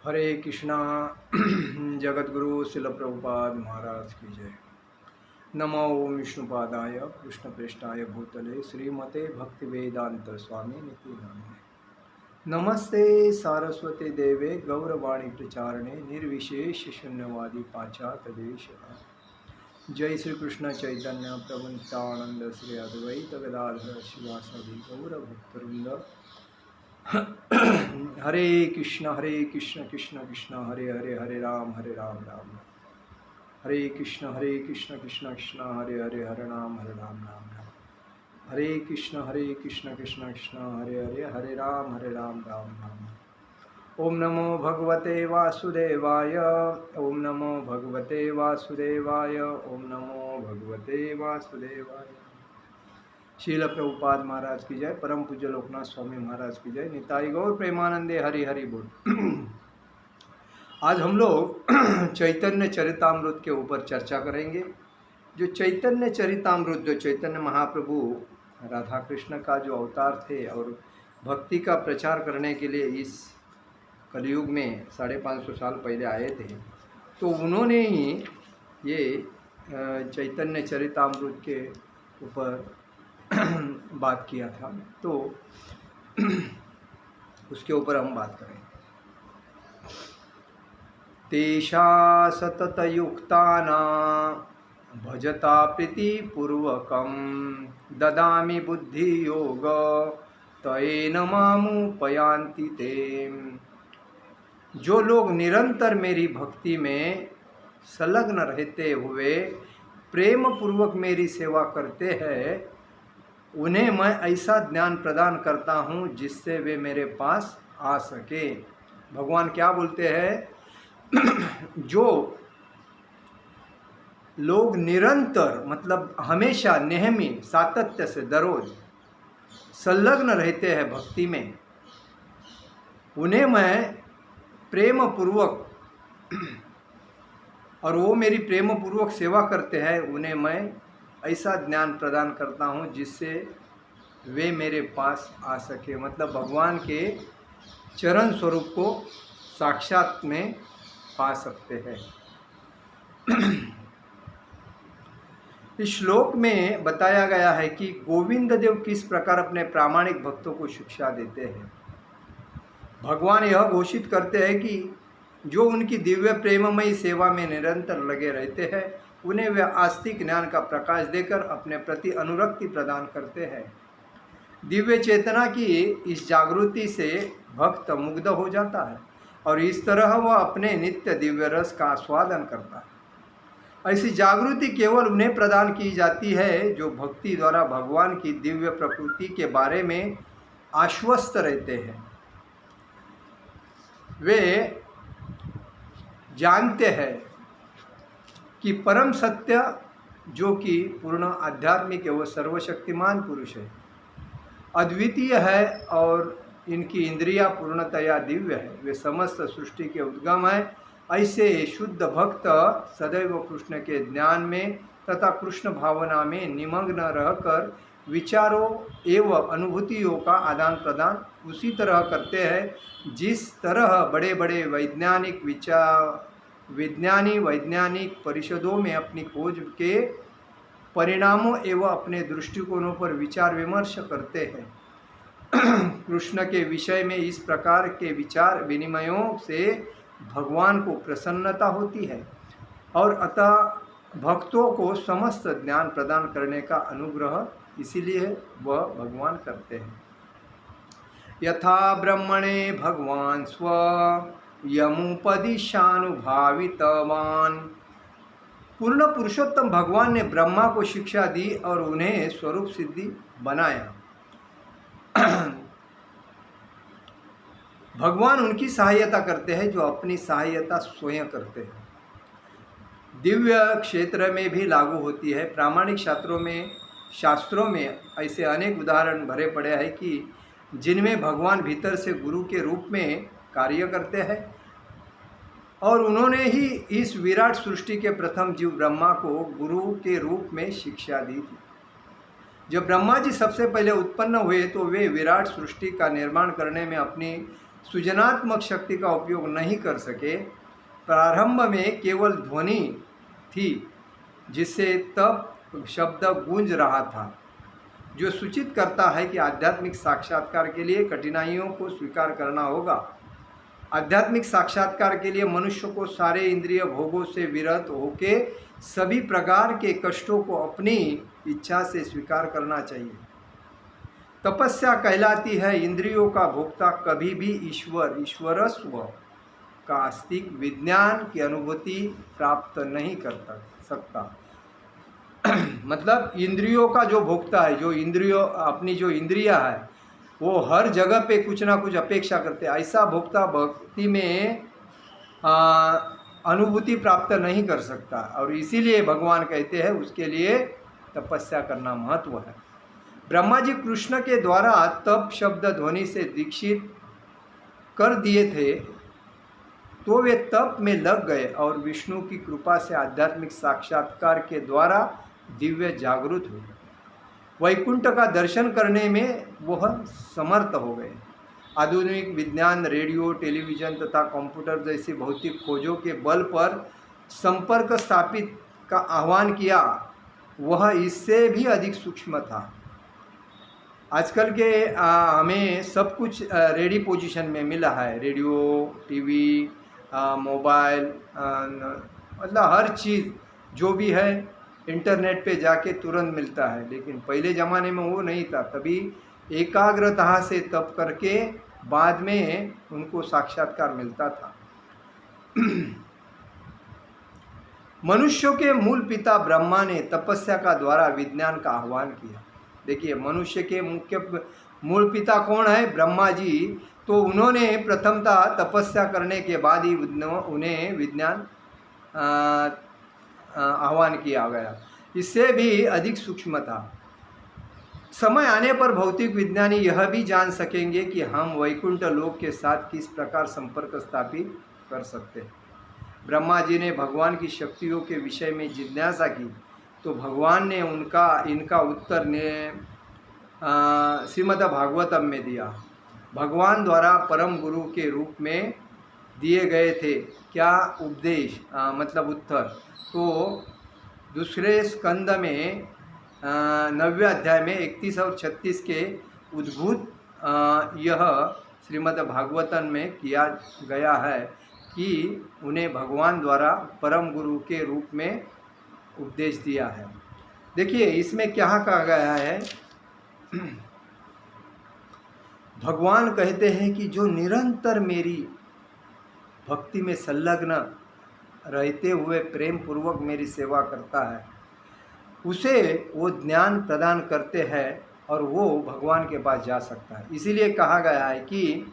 हरे कृष्णा। जगत गुरु शिल प्रभुपाद महाराज की जय। नमो ओम विष्णुपादाय कृष्ण प्रेष्ठाय भूतले श्रीमते भक्ति वेदांत स्वामी निति नामिने। नमस्ते सारस्वती देवे गौरवाणी प्रचारणे निर्विशेष शून्यवादी पाश्चात्य देश। जय श्री कृष्ण चैतन्य प्रभु नित्यानंद श्री अद्वैत गदाधर शिवासादि गौर भक्तवृंद। हरे कृष्ण कृष्ण कृष्ण हरे हरे, हरे राम राम राम। हरे कृष्ण कृष्ण कृष्ण हरे हरे, हरे राम राम राम। हरे कृष्ण कृष्ण कृष्ण हरे हरे, हरे राम राम राम। ओम नमो भगवते वासुदेवाय, ओम नमो भगवते वासुदेवाय, ओम नमो भगवते वासुदेवाय। शील प्रभुपाद महाराज की जय, परम पूज्य लोकनाथ स्वामी महाराज की जय, निताई गौर प्रेमानंदे हरि हरि बोल। आज हम लोग चैतन्य चरितामृत के ऊपर चर्चा करेंगे। जो चैतन्य चरितामृत, जो चैतन्य महाप्रभु राधा कृष्ण का जो अवतार थे और भक्ति का प्रचार करने के लिए इस कलयुग में 550 साल पहले आए थे, तो उन्होंने ही ये चैतन्य चरितामृत के ऊपर बात किया था। तो उसके ऊपर हम बात करें। तेषा सततयुक्ताना भजता प्रीतिपूर्वकं ददामि बुद्धि योग तयेन मामुपयान्ति ते। जो लोग निरंतर मेरी भक्ति में संलग्न रहते हुए प्रेम पूर्वक मेरी सेवा करते हैं, उन्हें मैं ऐसा ज्ञान प्रदान करता हूँ जिससे वे मेरे पास आ सके। भगवान क्या बोलते हैं? जो लोग निरंतर मतलब हमेशा नेहमी सातत्य से दररोज संलग्न रहते हैं भक्ति में, उन्हें मैं प्रेम पूर्वक और वो मेरी प्रेम पूर्वक सेवा करते हैं, उन्हें मैं ऐसा ज्ञान प्रदान करता हूँ जिससे वे मेरे पास आ सके। मतलब भगवान के चरण स्वरूप को साक्षात में पा सकते हैं। इस श्लोक में बताया गया है कि गोविंद देव किस प्रकार अपने प्रामाणिक भक्तों को शिक्षा देते हैं। भगवान यह घोषित करते हैं कि जो उनकी दिव्य प्रेममयी सेवा में निरंतर लगे रहते हैं, उन्हें वे आस्तिक ज्ञान का प्रकाश देकर अपने प्रति अनुरक्ति प्रदान करते हैं। दिव्य चेतना की इस जागृति से भक्त मुग्ध हो जाता है और इस तरह वह अपने नित्य दिव्य रस का आस्वादन करता है। ऐसी जागृति केवल उन्हें प्रदान की जाती है जो भक्ति द्वारा भगवान की दिव्य प्रकृति के बारे में आश्वस्त रहते हैं। वे जानते हैं कि परम सत्य जो कि पूर्ण आध्यात्मिक है, वह सर्वशक्तिमान पुरुष है, अद्वितीय है और इनकी इंद्रियां पूर्णतया दिव्य है। वे समस्त सृष्टि के उद्गम है। ऐसे शुद्ध भक्त सदैव कृष्ण के ज्ञान में तथा कृष्ण भावना में निमग्न रहकर विचारों एवं अनुभूतियों का आदान प्रदान उसी तरह करते हैं जिस तरह बड़े बड़े वैज्ञानिक परिषदों में अपनी खोज के परिणामों एवं अपने दृष्टिकोणों पर विचार विमर्श करते हैं। कृष्ण के विषय में इस प्रकार के विचार विनिमयों से भगवान को प्रसन्नता होती है और अतः भक्तों को समस्त ज्ञान प्रदान करने का अनुग्रह इसीलिए वह भगवान करते हैं। यथा ब्रह्मणे भगवान स्व यमुपदिशानुभावितवान। पूर्ण पुरुषोत्तम भगवान ने ब्रह्मा को शिक्षा दी और उन्हें स्वरूप सिद्धि बनाया। भगवान उनकी सहायता करते हैं जो अपनी सहायता स्वयं करते हैं। दिव्य क्षेत्र में भी लागू होती है। प्रामाणिक शास्त्रों में ऐसे अनेक उदाहरण भरे पड़े हैं कि जिनमें भगवान भीतर से गुरु के रूप में कार्य करते हैं और उन्होंने ही इस विराट सृष्टि के प्रथम जीव ब्रह्मा को गुरु के रूप में शिक्षा दी थी। जब ब्रह्मा जी सबसे पहले उत्पन्न हुए तो वे विराट सृष्टि का निर्माण करने में अपनी सृजनात्मक शक्ति का उपयोग नहीं कर सके। प्रारंभ में केवल ध्वनि थी जिससे तप शब्द गूंज रहा था, जो सूचित करता है कि आध्यात्मिक साक्षात्कार के लिए कठिनाइयों को स्वीकार करना होगा। आध्यात्मिक साक्षात्कार के लिए मनुष्य को सारे इंद्रिय भोगों से विरत होके सभी प्रकार के कष्टों को अपनी इच्छा से स्वीकार करना चाहिए। तपस्या कहलाती है इंद्रियों का भोक्ता कभी भी ईश्वरस्व का आस्तिक विज्ञान की अनुभूति प्राप्त नहीं कर सकता। मतलब इंद्रियों का जो भोक्ता है, जो इंद्रियों अपनी जो इंद्रिया है वो हर जगह पे कुछ ना कुछ अपेक्षा करते हैं, ऐसा भोक्ता भक्ति में अनुभूति प्राप्त नहीं कर सकता। और इसीलिए भगवान कहते हैं उसके लिए तपस्या करना महत्व है। ब्रह्मा जी कृष्ण के द्वारा तप शब्द ध्वनि से दीक्षित कर दिए थे, तो वे तप में लग गए और विष्णु की कृपा से आध्यात्मिक साक्षात्कार के द्वारा दिव्य जागृत हुए। वैकुंठ का दर्शन करने में वह समर्थ हो गए। आधुनिक विज्ञान रेडियो, टेलीविज़न तथा कंप्यूटर जैसी भौतिक खोजों के बल पर संपर्क स्थापित का आह्वान किया, वह इससे भी अधिक सूक्ष्म था। आजकल के हमें सब कुछ रेडी पोजीशन में मिला है, रेडियो, टीवी, मोबाइल, मतलब हर चीज़ जो भी है इंटरनेट पे जाके तुरंत मिलता है। लेकिन पहले ज़माने में वो नहीं था, तभी एकाग्रता से तप करके बाद में उनको साक्षात्कार मिलता था। मनुष्यों के मूल पिता ब्रह्मा ने तपस्या का द्वारा विज्ञान का आह्वान किया। देखिए, मनुष्य के मुख्य मूल पिता कौन है? ब्रह्मा जी। तो उन्होंने प्रथमतः तपस्या करने के बाद ही उन्हें विज्ञान आह्वान किया गया। इससे भी अधिक सूक्ष्म था। समय आने पर भौतिक विज्ञानी यह भी जान सकेंगे कि हम वैकुंठ लोक के साथ किस प्रकार संपर्क स्थापित कर सकते हैं। ब्रह्मा जी ने भगवान की शक्तियों के विषय में जिज्ञासा की, तो भगवान ने इनका उत्तर ने श्रीमद् भागवतम में दिया। भगवान द्वारा परम गुरु के रूप में दिए गए थे क्या उपदेश, मतलब उत्तर। तो दूसरे स्कंद में 9वें अध्याय में 31 और 36 के उद्भूत यह श्रीमद् भागवतम में किया गया है कि उन्हें भगवान द्वारा परम गुरु के रूप में उपदेश दिया है। देखिए, इसमें क्या कहा गया है? भगवान कहते हैं कि जो निरंतर मेरी भक्ति में संलग्न रहते हुए प्रेम पूर्वक मेरी सेवा करता है, उसे वो ज्ञान प्रदान करते हैं और वो भगवान के पास जा सकता है। इसीलिए कहा गया है कि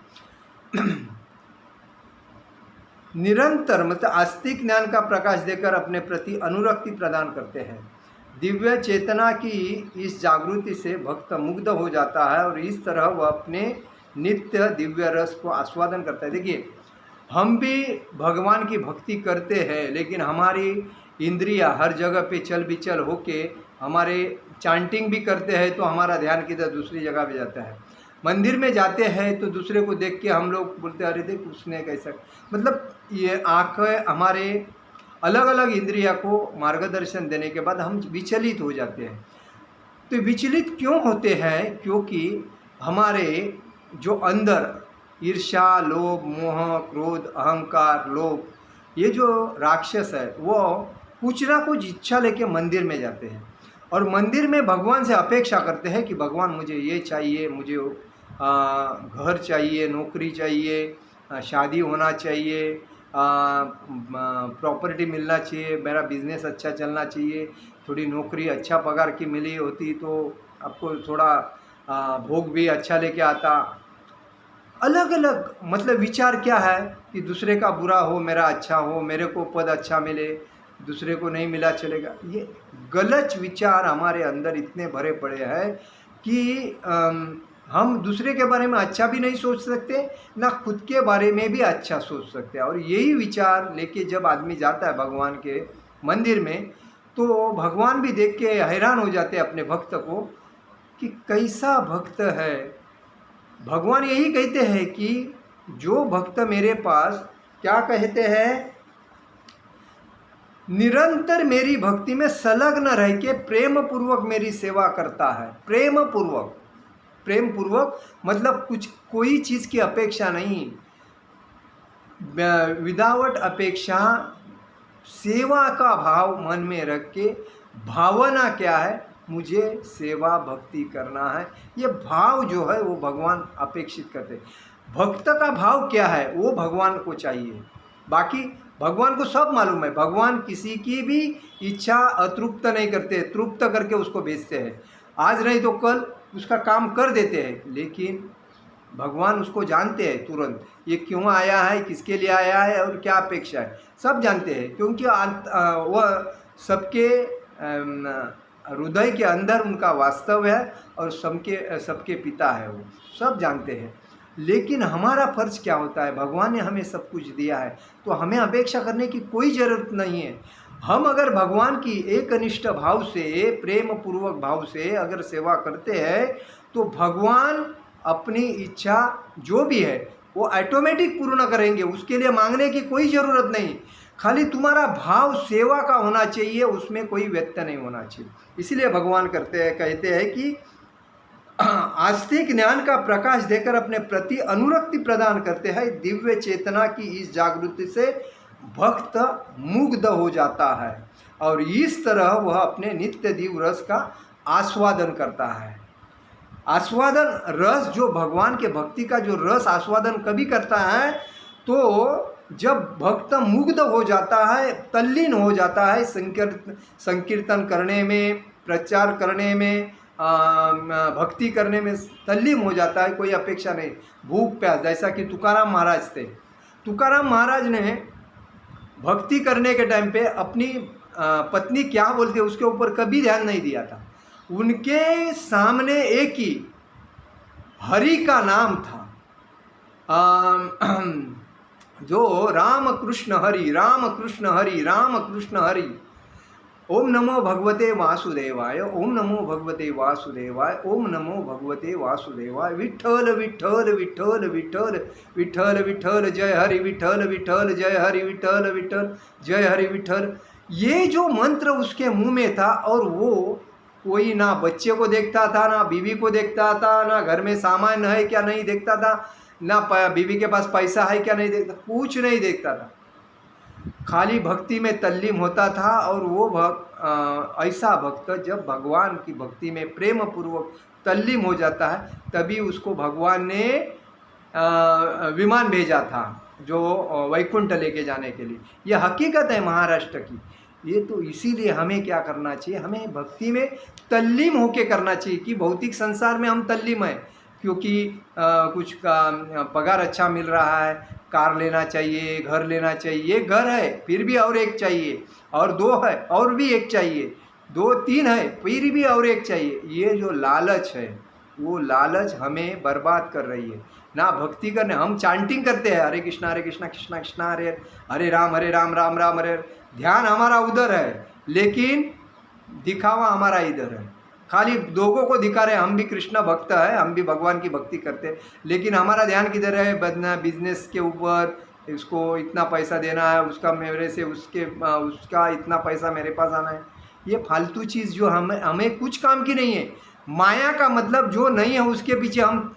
निरंतर मतलब आस्तिक ज्ञान का प्रकाश देकर अपने प्रति अनुरक्ति प्रदान करते हैं। दिव्य चेतना की इस जागृति से भक्त मुग्ध हो जाता है और इस तरह वह अपने नित्य दिव्य रस को आस्वादन करता है। देखिए, हम भी भगवान की भक्ति करते हैं, लेकिन हमारी इंद्रियां हर जगह पे चल बिचल होके हमारे चांटिंग भी करते हैं तो हमारा ध्यान किधर दूसरी जगह पे जाता है। मंदिर में जाते हैं तो दूसरे को देख के हम लोग बोलते हैं, अरे देख उसने कैसा, मतलब ये आँखें हमारे अलग अलग इंद्रिया को मार्गदर्शन देने के बाद हम विचलित हो जाते हैं। तो विचलित क्यों होते हैं? क्योंकि हमारे जो अंदर ईर्ष्या, लोभ, मोह, क्रोध, अहंकार, लोभ, ये जो राक्षस है वो कुछ ना कुछ इच्छा लेके मंदिर में जाते हैं और मंदिर में भगवान से अपेक्षा करते हैं कि भगवान मुझे ये चाहिए, मुझे घर चाहिए, नौकरी चाहिए, शादी होना चाहिए, प्रॉपर्टी मिलना चाहिए, मेरा बिजनेस अच्छा चलना चाहिए, थोड़ी नौकरी अच्छा पगार की मिली होती तो आपको थोड़ा भोग भी अच्छा लेके आता। अलग अलग मतलब विचार क्या है कि दूसरे का बुरा हो, मेरा अच्छा हो, मेरे को पद अच्छा मिले, दूसरे को नहीं मिला चलेगा। ये गलत विचार हमारे अंदर इतने भरे पड़े हैं कि हम दूसरे के बारे में अच्छा भी नहीं सोच सकते, ना खुद के बारे में भी अच्छा सोच सकते हैं। और यही विचार लेके जब आदमी जाता है भगवान के मंदिर में, तो भगवान भी देख के हैरान हो जाते हैं अपने भक्त को कि कैसा भक्त है। भगवान यही कहते हैं कि जो भक्त मेरे पास क्या कहते हैं, निरंतर मेरी भक्ति में संलग्न रह के प्रेम पूर्वक मेरी सेवा करता है। प्रेम पूर्वक, प्रेम पूर्वक मतलब कुछ कोई चीज़ की अपेक्षा नहीं, विदाउट अपेक्षा सेवा का भाव मन में रख के, भावना क्या है, मुझे सेवा भक्ति करना है, ये भाव जो है वो भगवान अपेक्षित करते हैं। भक्त का भाव क्या है वो भगवान को चाहिए। बाकी भगवान को सब मालूम है, भगवान किसी की भी इच्छा अतृप्त नहीं करते, तृप्त करके उसको भेजते हैं। आज नहीं तो कल उसका काम कर देते हैं, लेकिन भगवान उसको जानते हैं तुरंत, ये क्यों आया है, किसके लिए आया है और क्या अपेक्षा है, सब जानते हैं। क्योंकि वह सबके हृदय के अंदर उनका वास्तव है और सबके पिता है, वो सब जानते हैं। लेकिन हमारा फर्ज क्या होता है, भगवान ने हमें सब कुछ दिया है तो हमें अपेक्षा करने की कोई ज़रूरत नहीं है। हम अगर भगवान की एकनिष्ठ भाव से, प्रेम पूर्वक भाव से अगर सेवा करते हैं तो भगवान अपनी इच्छा जो भी है वो ऑटोमेटिक पूर्ण करेंगे, उसके लिए मांगने की कोई ज़रूरत नहीं। खाली तुम्हारा भाव सेवा का होना चाहिए, उसमें कोई व्यत्यय नहीं होना चाहिए। इसलिए भगवान कहते हैं कि आस्तिक ज्ञान का प्रकाश देकर अपने प्रति अनुरक्ति प्रदान करते हैं। दिव्य चेतना की इस जागृति से भक्त मुग्ध हो जाता है और इस तरह वह अपने नित्य दिव्य रस का आस्वादन करता है। आस्वादन रस, जो भगवान के भक्ति का जो रस आस्वादन कभी करता है, तो जब भक्त मुग्ध हो जाता है, तल्लीन हो जाता है, संकीर्तन करने में, प्रचार करने में, भक्ति करने में तल्लीन हो जाता है, कोई अपेक्षा नहीं, भूख प्यास। जैसा कि तुकाराम महाराज थे, तुकाराम महाराज ने भक्ति करने के टाइम पे अपनी पत्नी क्या बोलती है उसके ऊपर कभी ध्यान नहीं दिया था। उनके सामने एक ही हरि का नाम था, जो राम कृष्ण हरि, राम कृष्ण हरि, राम कृष्ण हरि। ओम नमो भगवते वासुदेवाय, ओम नमो भगवते वासुदेवाय, ओम नमो भगवते वासुदेवाय। विठ्ठल विठ्ठल विठ्ठल विठ्ठल विठ्ठल विठ्ठल, जय हरि विठ्ठल विठ्ठल, जय हरि विठ्ठल विठ्ठल, जय हरि विठ्ठल। ये जो मंत्र उसके मुंह में था, और वो कोई ना बच्चे को देखता था, ना बीवी को देखता था, ना घर में सामान है क्या नहीं देखता था, ना बीवी के पास पैसा है क्या नहीं देखता, कुछ नहीं देखता था। खाली भक्ति में तल्लीन होता था। और वो ऐसा भक्त जब भगवान की भक्ति में प्रेम पूर्वक तल्लीन हो जाता है, तभी उसको भगवान ने विमान भेजा था जो वैकुंठ लेके जाने के लिए। यह हकीकत है महाराष्ट्र की। ये तो इसीलिए हमें क्या करना चाहिए, हमें भक्ति में तल्लीन होके करना चाहिए। कि भौतिक संसार में हम तल्लीन हैं क्योंकि कुछ का पगार अच्छा मिल रहा है, कार लेना चाहिए, घर लेना चाहिए। ये घर है फिर भी और एक चाहिए, और दो है और भी एक चाहिए, दो तीन है फिर भी और एक चाहिए। ये जो लालच है, वो लालच हमें बर्बाद कर रही है। ना भक्ति करने, हम चांटिंग करते हैं हरे कृष्णा कृष्णा कृष्णा हरे हरे, हरे राम राम राम हरे हरे। ध्यान हमारा उधर है, लेकिन दिखावा हमारा इधर है। खाली लोगों को दिखा रहे हम भी कृष्ण भक्त है, हम भी भगवान की भक्ति करते हैं, लेकिन हमारा ध्यान किधर है, बदना बिजनेस के ऊपर। इसको इतना पैसा देना है, उसका मेरे से उसका इतना पैसा मेरे पास आना है। ये फालतू चीज़ जो हमें कुछ काम की नहीं है। माया का मतलब जो नहीं है उसके पीछे हम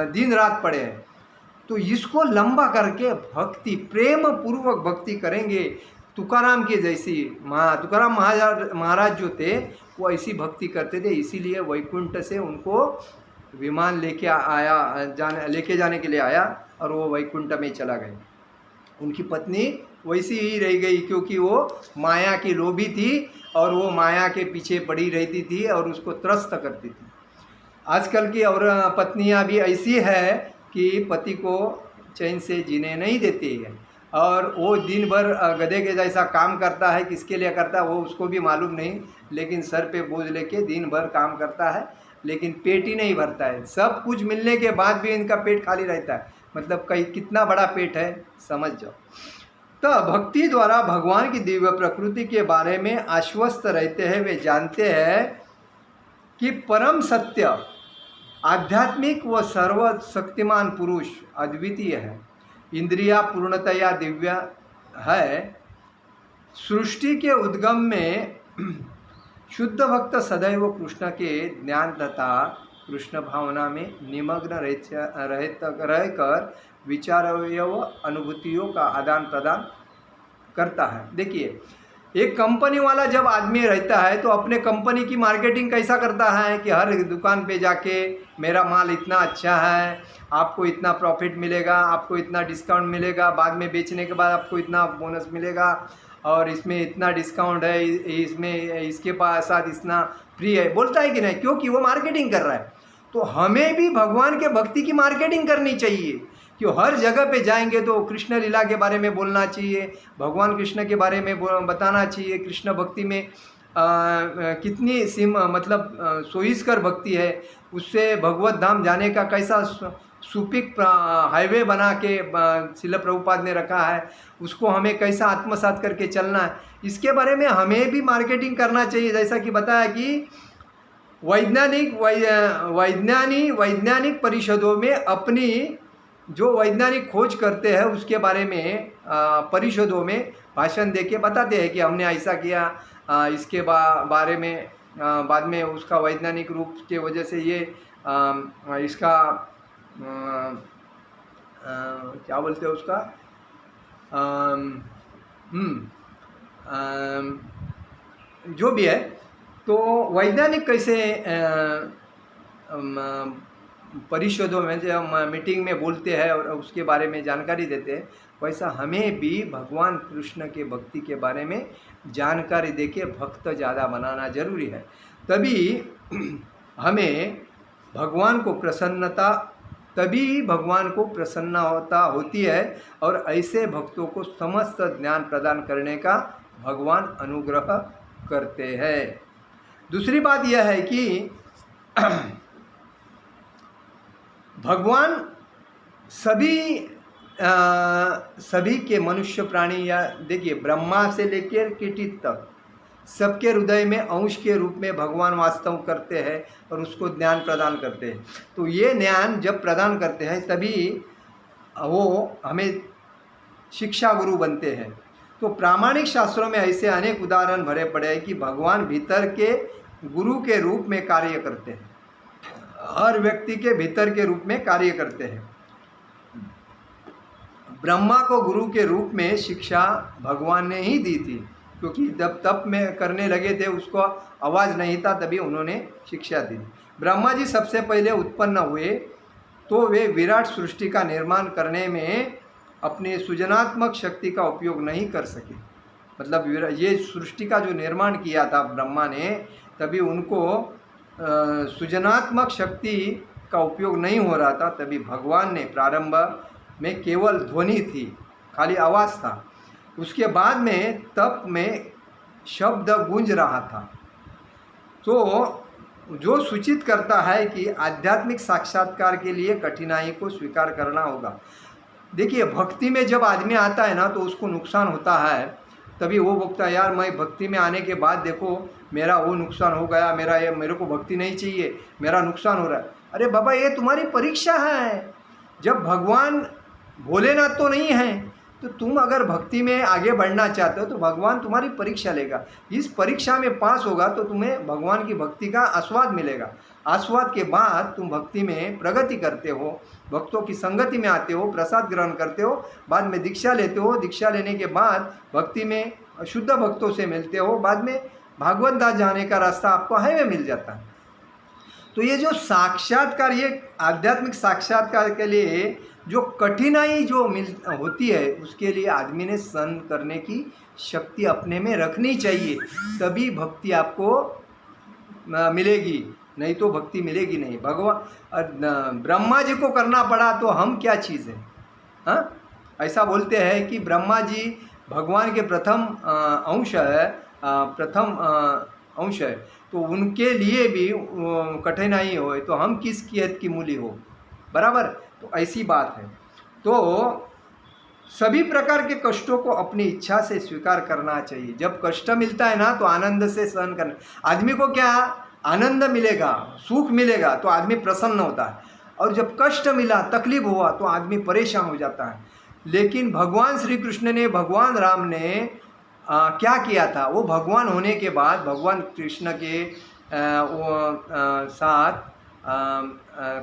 दिन रात पड़े हैं। तो इसको लंबा करके भक्ति, प्रेम पूर्वक भक्ति करेंगे। तुकाराम की जैसी तुकाराम महाराज जो थे वो ऐसी भक्ति करते थे, इसीलिए वैकुंठ से उनको विमान लेके जाने के लिए आया और वो वैकुंठ में चला गए। उनकी पत्नी वैसी ही रह गई क्योंकि वो माया की लोभी थी और वो माया के पीछे पड़ी रहती थी और उसको त्रस्त करती थी। आजकल की और पत्नियां भी ऐसी है कि पति को चैन से जीने नहीं देती है, और वो दिन भर गधे के जैसा काम करता है। किसके लिए करता है वो उसको भी मालूम नहीं, लेकिन सर पे बोझ लेके दिन भर काम करता है, लेकिन पेट ही नहीं भरता है। सब कुछ मिलने के बाद भी इनका पेट खाली रहता है। मतलब कितना बड़ा पेट है, समझ जाओ। तो भक्ति द्वारा भगवान की दिव्य प्रकृति के बारे में आश्वस्त रहते हैं। वे जानते हैं कि परम सत्य आध्यात्मिक व सर्वशक्तिमान पुरुष अद्वितीय है, इंद्रिया पूर्णतया दिव्य है। सृष्टि के उद्गम में शुद्ध भक्त सदैव कृष्ण के ज्ञान तथा कृष्ण भावना में निमग्न रहकर विचारों व अनुभूतियों का आदान प्रदान करता है। देखिए, एक कंपनी वाला जब आदमी रहता है तो अपने कंपनी की मार्केटिंग कैसा करता है कि हर दुकान पे जाके मेरा माल इतना अच्छा है, आपको इतना प्रॉफिट मिलेगा, आपको इतना डिस्काउंट मिलेगा, बाद में बेचने के बाद आपको इतना बोनस मिलेगा, और इसमें इतना डिस्काउंट है, इसमें इसके साथ इतना फ्री है, बोलता है कि नहीं? क्योंकि वो मार्केटिंग कर रहा है। तो हमें भी भगवान के भक्ति की मार्केटिंग करनी चाहिए कि हर जगह पे जाएंगे तो कृष्ण लीला के बारे में बोलना चाहिए, भगवान कृष्ण के बारे में बताना चाहिए, कृष्ण भक्ति में कितनी सोईस्कर भक्ति है, उससे भगवत धाम जाने का कैसा सुपिक हाईवे बना के श्रील प्रभुपाद ने रखा है, उसको हमें कैसा आत्मसात करके चलना है, इसके बारे में हमें भी मार्केटिंग करना चाहिए। जैसा कि बताया कि वैज्ञानिक परिषदों में अपनी जो वैज्ञानिक खोज करते हैं उसके बारे में परिषदों में भाषण देके बताते हैं कि हमने ऐसा किया, इसके बारे में बाद में उसका वैज्ञानिक रूप के वजह से ये इसका क्या बोलते हैं उसका जो भी है, तो वैज्ञानिक कैसे परिषदों में जब मीटिंग में बोलते हैं और उसके बारे में जानकारी देते हैं, वैसा हमें भी भगवान कृष्ण के भक्ति के बारे में जानकारी देके भक्त ज़्यादा बनाना जरूरी है। तभी हमें भगवान को प्रसन्नता होती है और ऐसे भक्तों को समस्त ज्ञान प्रदान करने का भगवान अनुग्रह करते हैं। दूसरी बात यह है कि भगवान सभी के मनुष्य प्राणी, या देखिए ब्रह्मा से लेकर कीटित तक सबके हृदय में अंश के रूप में भगवान वास्तव करते हैं और उसको ज्ञान प्रदान करते हैं। तो ये ज्ञान जब प्रदान करते हैं तभी वो हमें शिक्षा गुरु बनते हैं। तो प्रामाणिक शास्त्रों में ऐसे अनेक उदाहरण भरे पड़े हैं कि भगवान भीतर के गुरु के रूप में कार्य करते हैं, हर व्यक्ति के भीतर के रूप में कार्य करते हैं। ब्रह्मा को गुरु के रूप में शिक्षा भगवान ने ही दी थी, क्योंकि जब तप में करने लगे थे उसको आवाज़ नहीं था, तभी उन्होंने शिक्षा दी। ब्रह्मा जी सबसे पहले उत्पन्न हुए तो वे विराट सृष्टि का निर्माण करने में अपनी सृजनात्मक शक्ति का उपयोग नहीं कर सके। मतलब ये सृष्टि का जो निर्माण किया था ब्रह्मा ने, तभी उनको सृजनात्मक शक्ति का उपयोग नहीं हो रहा था। तभी भगवान ने प्रारंभ में केवल ध्वनि थी, खाली आवाज़ था। उसके बाद में तप में शब्द गूंज रहा था। तो जो सूचित करता है कि आध्यात्मिक साक्षात्कार के लिए कठिनाई को स्वीकार करना होगा। देखिए, भक्ति में जब आदमी आता है ना तो उसको नुकसान होता है, तभी वो बोलता है यार मैं भक्ति में आने के बाद देखो मेरा वो नुकसान हो गया, मेरे को भक्ति नहीं चाहिए, मेरा नुकसान हो रहा है। अरे बाबा, ये तुम्हारी परीक्षा है। जब भगवान भोलेनाथ तो नहीं है, तो तुम अगर भक्ति में आगे बढ़ना चाहते हो तो भगवान तुम्हारी परीक्षा लेगा। इस परीक्षा में पास होगा तो तुम्हें भगवान की भक्ति का आस्वाद मिलेगा। आस्वाद के बाद तुम भक्ति में प्रगति करते हो, भक्तों की संगति में आते हो, प्रसाद ग्रहण करते हो, बाद में दीक्षा लेते हो। दीक्षा लेने के बाद भक्ति में शुद्ध भक्तों से मिलते हो, बाद में भागवत दास जाने का रास्ता आपको हाईवे मिल जाता है। तो ये जो साक्षात्कार, ये आध्यात्मिक साक्षात्कार के लिए जो कठिनाई जो होती है, उसके लिए आदमी ने सहन करने की शक्ति अपने में रखनी चाहिए, तभी भक्ति आपको मिलेगी, नहीं तो भक्ति मिलेगी नहीं। भगवान ब्रह्मा जी को करना पड़ा तो हम क्या चीज़ है? हाँ, ऐसा बोलते हैं कि ब्रह्मा जी भगवान के प्रथम अंश है, तो उनके लिए भी कठिनाई हो तो हम किस कियत की मूली हो, बराबर। तो ऐसी बात है। तो सभी प्रकार के कष्टों को अपनी इच्छा से स्वीकार करना चाहिए। जब कष्ट मिलता है ना तो आनंद से सहन करना। आदमी को क्या आनंद मिलेगा, सुख मिलेगा तो आदमी प्रसन्न होता है, और जब कष्ट मिला, तकलीफ हुआ तो आदमी परेशान हो जाता है। लेकिन भगवान श्री कृष्ण ने, भगवान राम ने क्या किया था? वो भगवान होने के बाद भगवान कृष्ण के साथ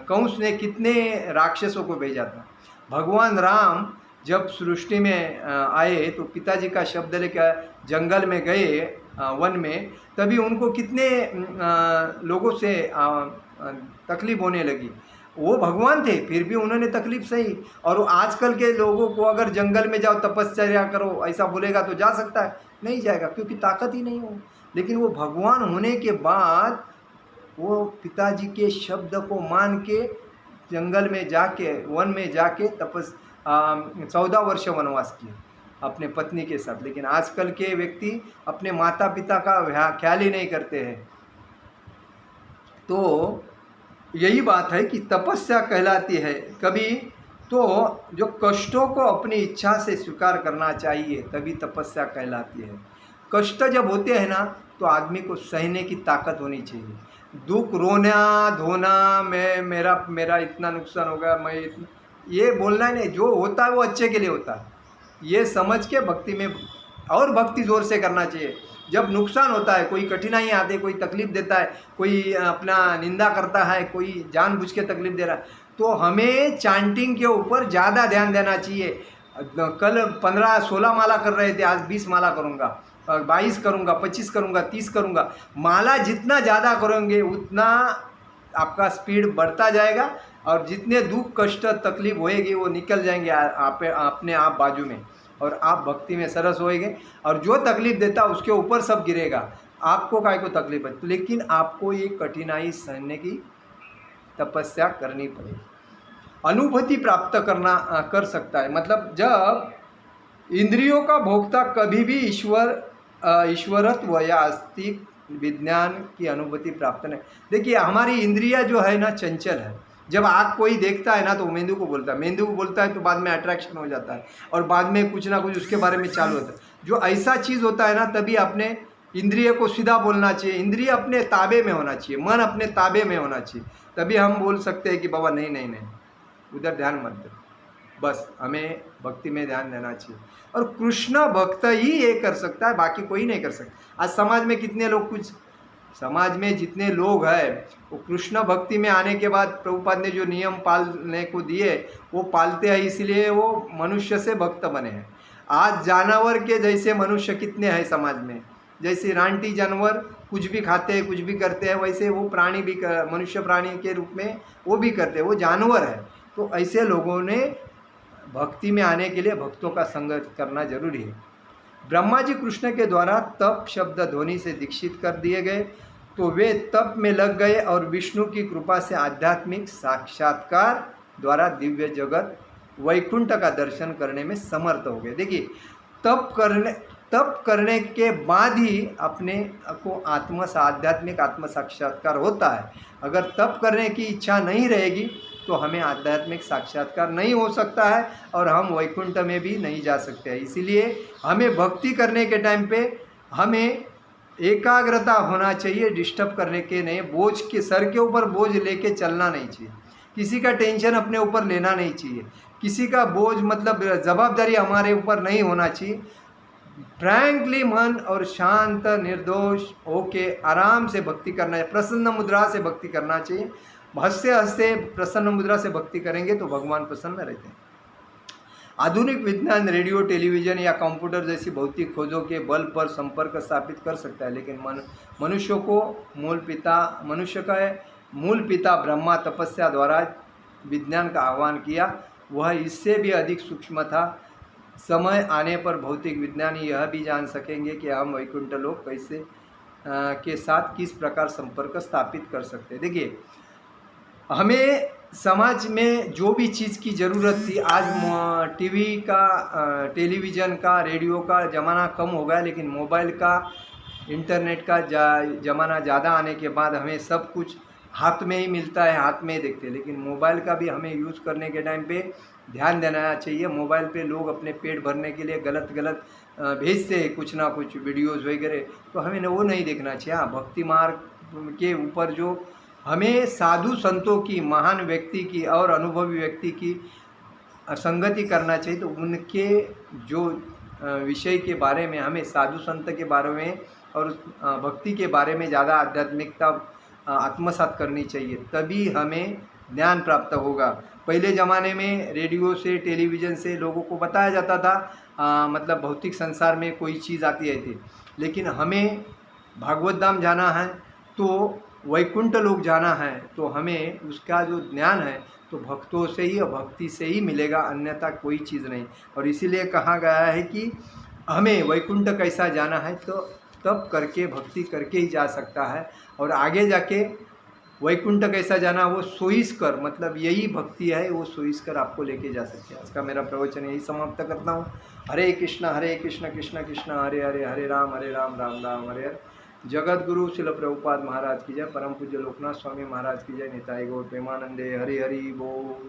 कंस ने कितने राक्षसों को भेजा था। भगवान राम जब सृष्टि में आए तो पिताजी का शब्द लेकर जंगल में गए, वन में, तभी उनको कितने लोगों से तकलीफ होने लगी। वो भगवान थे, फिर भी उन्होंने तकलीफ सही। और आजकल के लोगों को अगर जंगल में जाओ, तपस्या करो, ऐसा बोलेगा तो जा सकता है? नहीं जाएगा, क्योंकि ताकत ही नहीं हो। लेकिन वो भगवान होने के बाद वो पिताजी के शब्द को मान के जंगल में जाके, वन में जाके 14 वर्ष वनवास किए अपने पत्नी के साथ। लेकिन आजकल के व्यक्ति अपने माता पिता का ख्याल ही नहीं करते हैं। तो यही बात है कि तपस्या कहलाती है। कभी तो जो कष्टों को अपनी इच्छा से स्वीकार करना चाहिए, तभी तपस्या कहलाती है। कष्ट जब होते हैं ना, तो आदमी को सहने की ताकत होनी चाहिए। दुख, रोना धोना, मेरा इतना नुकसान होगा, मैं इतना, ये बोलना नहीं। जो होता है वो अच्छे के लिए होता है, ये समझ के भक्ति में, और भक्ति जोर से करना चाहिए। जब नुकसान होता है, कोई कठिनाई आती है, कोई तकलीफ देता है, कोई अपना निंदा करता है, कोई जानबूझ के तकलीफ दे रहा है, तो हमें चांटिंग के ऊपर ज़्यादा ध्यान देना चाहिए। कल 15-16 माला कर रहे थे, आज 20 माला करूँगा, 22 करूँगा, 25 करूँगा, 30 करूँगा। माला जितना ज़्यादा करोगे उतना आपका स्पीड बढ़ता जाएगा, और जितने दुख कष्ट तकलीफ होएगी वो निकल जाएंगे अपने आप बाजू में, और आप भक्ति में सरस होएंगे। और जो तकलीफ देता उसके ऊपर सब गिरेगा, आपको काय को तकलीफ है। लेकिन आपको ये कठिनाई सहने की तपस्या करनी पड़ेगी। अनुभूति प्राप्त कर सकता है, मतलब जब इंद्रियों का भोक्ता कभी भी ईश्वरत्व या आस्तिक विज्ञान की अनुभूति प्राप्त नहीं। देखिए, हमारी इंद्रिया जो है ना, चंचल है। जब आँख कोई देखता है ना, तो मेंदू को बोलता है, मेंदू को बोलता है तो बाद में अट्रैक्शन हो जाता है, और बाद में कुछ ना कुछ उसके बारे में चालू होता है। जो ऐसा चीज़ होता है ना, तभी अपने इंद्रिय को सीधा बोलना चाहिए। इंद्रिय अपने ताबे में होना चाहिए, मन अपने ताबे में होना चाहिए, तभी हम बोल सकते हैं कि बाबा नहीं नहीं नहीं, उधर ध्यान मत दो, बस हमें भक्ति में ध्यान देना चाहिए। और कृष्ण भक्त ही ये कर सकता है, बाकी कोई नहीं कर सकता। आज समाज में कितने लोग, कुछ समाज में जितने लोग हैं, वो कृष्ण भक्ति में आने के बाद प्रभुपाद ने जो नियम पालने को दिए वो पालते हैं, इसलिए वो मनुष्य से भक्त बने हैं। आज जानवर के जैसे मनुष्य कितने हैं समाज में, जैसे रानटी जानवर कुछ भी खाते हैं, कुछ भी करते हैं, वैसे वो प्राणी भी मनुष्य प्राणी के रूप में वो भी करते हैं, वो जानवर है। तो ऐसे लोगों ने भक्ति में आने के लिए भक्तों का संग करना जरूरी है। ब्रह्मा जी कृष्ण के द्वारा तप शब्द ध्वनि से दीक्षित कर दिए गए, तो वे तप में लग गए और विष्णु की कृपा से आध्यात्मिक साक्षात्कार द्वारा दिव्य जगत वैकुंठ का दर्शन करने में समर्थ हो गए। देखिए, तप करने के बाद ही अपने को आध्यात्मिक आत्म साक्षात्कार होता है। अगर तप करने की इच्छा नहीं रहेगी तो हमें आध्यात्मिक साक्षात्कार नहीं हो सकता है, और हम वैकुंठ में भी नहीं जा सकते हैं। इसीलिए हमें भक्ति करने के टाइम पे हमें एकाग्रता होना चाहिए, डिस्टर्ब करने के नहीं, बोझ के सर के ऊपर बोझ लेके चलना नहीं चाहिए, किसी का टेंशन अपने ऊपर लेना नहीं चाहिए, किसी का बोझ मतलब जवाबदारी हमारे ऊपर नहीं होना चाहिए। फ्रैंकली मन और शांत निर्दोष होके आराम से भक्ति करना है, प्रसन्न मुद्रा से भक्ति करना चाहिए। हंसते हंसते प्रसन्न मुद्रा से भक्ति करेंगे तो भगवान प्रसन्न रहते हैं। आधुनिक विज्ञान रेडियो, टेलीविज़न या कंप्यूटर जैसी भौतिक खोजों के बल पर संपर्क स्थापित कर सकता है, लेकिन मनुष्य का मूल पिता ब्रह्मा तपस्या द्वारा विज्ञान का आह्वान किया, वह इससे भी अधिक सूक्ष्म था। समय आने पर भौतिक विज्ञानी यह भी जान सकेंगे कि हम वैकुंठ लोक कैसे के साथ किस प्रकार संपर्क स्थापित कर सकते हैं। देखिए, हमें समाज में जो भी चीज़ की ज़रूरत थी, आज टीवी का, टेलीविज़न का, रेडियो का ज़माना कम हो गया, लेकिन मोबाइल का, इंटरनेट का ज़माना ज़्यादा आने के बाद हमें सब कुछ हाथ में ही मिलता है, हाथ में ही देखते हैं। लेकिन मोबाइल का भी हमें यूज़ करने के टाइम पे ध्यान देना चाहिए। मोबाइल पे लोग अपने पेट भरने के लिए गलत भेजते हैं कुछ ना कुछ वीडियोज़ वगैरह, तो हमें वो नहीं देखना चाहिए। हाँ, भक्ति मार्ग के ऊपर जो हमें साधु संतों की, महान व्यक्ति की और अनुभवी व्यक्ति की संगति करना चाहिए। तो उनके जो विषय के बारे में हमें साधु संत के बारे में और भक्ति के बारे में ज़्यादा आध्यात्मिकता आत्मसात करनी चाहिए, तभी हमें ज्ञान प्राप्त होगा। पहले ज़माने में रेडियो से, टेलीविज़न से लोगों को बताया जाता था, मतलब भौतिक संसार में कोई चीज़ आती है थी, लेकिन हमें भागवत धाम जाना है तो वैकुंठ लोक जाना है, तो हमें उसका जो ज्ञान है तो भक्तों से ही और भक्ति से ही मिलेगा, अन्यथा कोई चीज़ नहीं। और इसीलिए कहा गया है कि हमें वैकुंठ कैसा जाना है तो तप करके, भक्ति करके ही जा सकता है, और आगे जाके वैकुंठ कैसा जाना वो सोईस्कर, मतलब यही भक्ति है, वो सोईस्कर आपको लेके जा सकते हैं। इसका मेरा प्रवचन यही समाप्त करता हूँ। हरे कृष्ण कृष्ण कृष्ण हरे हरे, हरे राम राम राम हरे हरे। जगत गुरु शिल प्रभुपाद महाराज की जय, परम पूज्य लोकनाथ स्वामी महाराज की जय, निताई गौर प्रेमानंदे, हरि हरि बोल।